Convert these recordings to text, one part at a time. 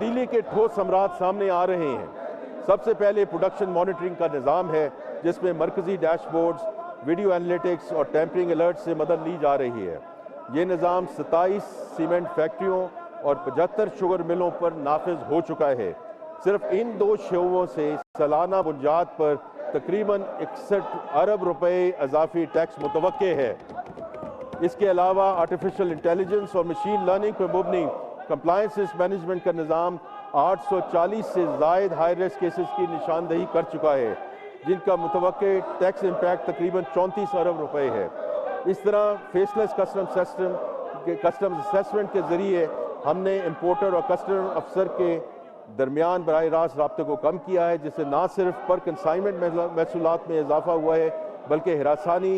तब्दीली के ठोस समरात सामने आ रहे हैं। सबसे पहले प्रोडक्शन मॉनिटरिंग का निज़ाम है, जिसमें मरकजी डैशबोर्ड्स, वीडियो एनालिटिक्स और टैंपरिंग अलर्ट से मदद ली जा रही है। ये निज़ाम 27 सीमेंट फैक्ट्रियों और 75 शुगर मिलों पर नाफिज हो चुका है। सिर्फ इन 2 शोबों से सालाना बुनियाद पर तकरीबन 61 अरब रुपए अजाफी टैक्स मुतवक्के है। इसके अलावा आर्टिफिशियल इंटेलिजेंस और मशीन लर्निंग पर मुबनी कंप्लायंस रिस्क मैनेजमेंट का निज़ाम 840 से ज़ायद हाई रिस्क केसेस की निशानदही कर चुका है, जिनका मुतवक्के टैक्स इम्पैक्ट तकरीबन 34 अरब रुपए है। इस तरह फेसलेस कस्टम असेसमेंट के ज़रिए हमने इम्पोर्टर और कस्टम अफसर के दरमियान बराह रास्त राब्ते को कम किया है, जिससे ना सिर्फ पर कंसाइनमेंट महसूलात में इजाफा हुआ है, बल्कि हिरासानी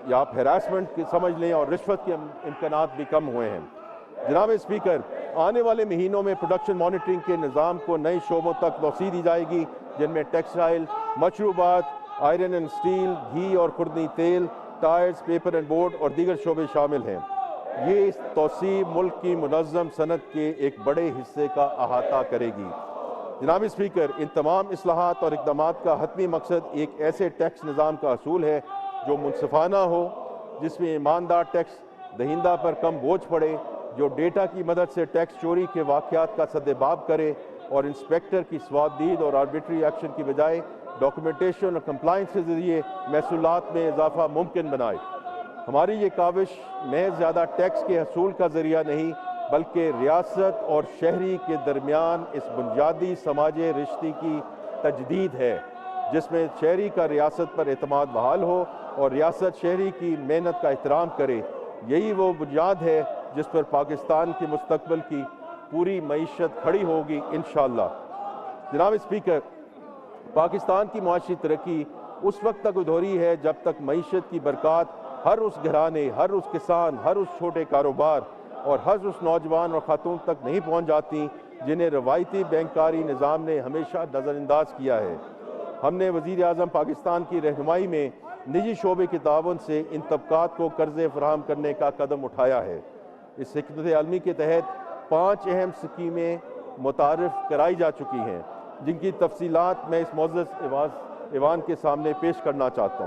या आप हरासमेंट की समझ लें और रिश्वत के इम्कानात भी कम हुए हैं। जनाब स्पीकर, आने वाले महीनों में प्रोडक्शन मॉनिटरिंग के निज़ाम को नए शोबों तक तोसी दी जाएगी, जिनमें टेक्सटाइल, मशरूबात, आयरन एंड स्टील, घी और खुर्दनी तेल, टायर्स, पेपर एंड बोर्ड और दीगर शोबे शामिल हैं। ये तोसी मुल्क की मुनज़्ज़म सनत के एक बड़े हिस्से का अहाता करेगी। जनाब स्पीकर, इन तमाम इस्लाहात और इक़दामात का हतमी मकसद एक ऐसे टैक्स निज़ाम का असूल है जो मुनसिफाना हो, जिसमें ईमानदार टैक्स दहिंदा पर कम बोझ पड़े, जो डेटा की मदद से टैक्स चोरी के वाक़यात का सद्देबाब करे और इंस्पेक्टर की स्वादीद और आर्बिट्री एक्शन की बजाय डॉक्यूमेंटेशन और कंप्लाइंस के ज़रिए महसूलात में इजाफा मुमकिन बनाए। हमारी ये काविश महज ज़्यादा टैक्स के हसूल का ज़रिया नहीं, बल्कि रियासत और शहरी के दरमियान इस बुनियादी समाजी रिश्ते की तजदीद है, जिसमें शहरी का रियासत पर एतमाद बहाल हो और रियासत शहरी की मेहनत का एहतराम करे। यही वो बुनियाद है जिस पर पाकिस्तान के मुस्तकबिल की पूरी मईशत खड़ी होगी इंशाअल्लाह। जनाब स्पीकर, पाकिस्तान की मुआशी तरक्की उस वक्त तक अधूरी है जब तक मईशत की बरकत हर उस घराने, हर उस किसान, हर उस छोटे कारोबार और हर उस नौजवान और खातून तक नहीं पहुँच जाती जिन्हें रवायती बैंकारी निज़ाम ने हमेशा नज़रअंदाज किया है। हमने वज़ीर आज़म पाकिस्तान की रहनुमाई में निजी शोबे के ताउन से इन तबकात को कर्ज़े फराहम करने का कदम उठाया है। इस हिकमत आलमी के तहत 5 अहम स्कीमें मुतारिफ कराई जा चुकी हैं, जिनकी तफसीलात मैं इस मुअज़्ज़ज़ ऐवान के सामने पेश करना चाहता हूँ।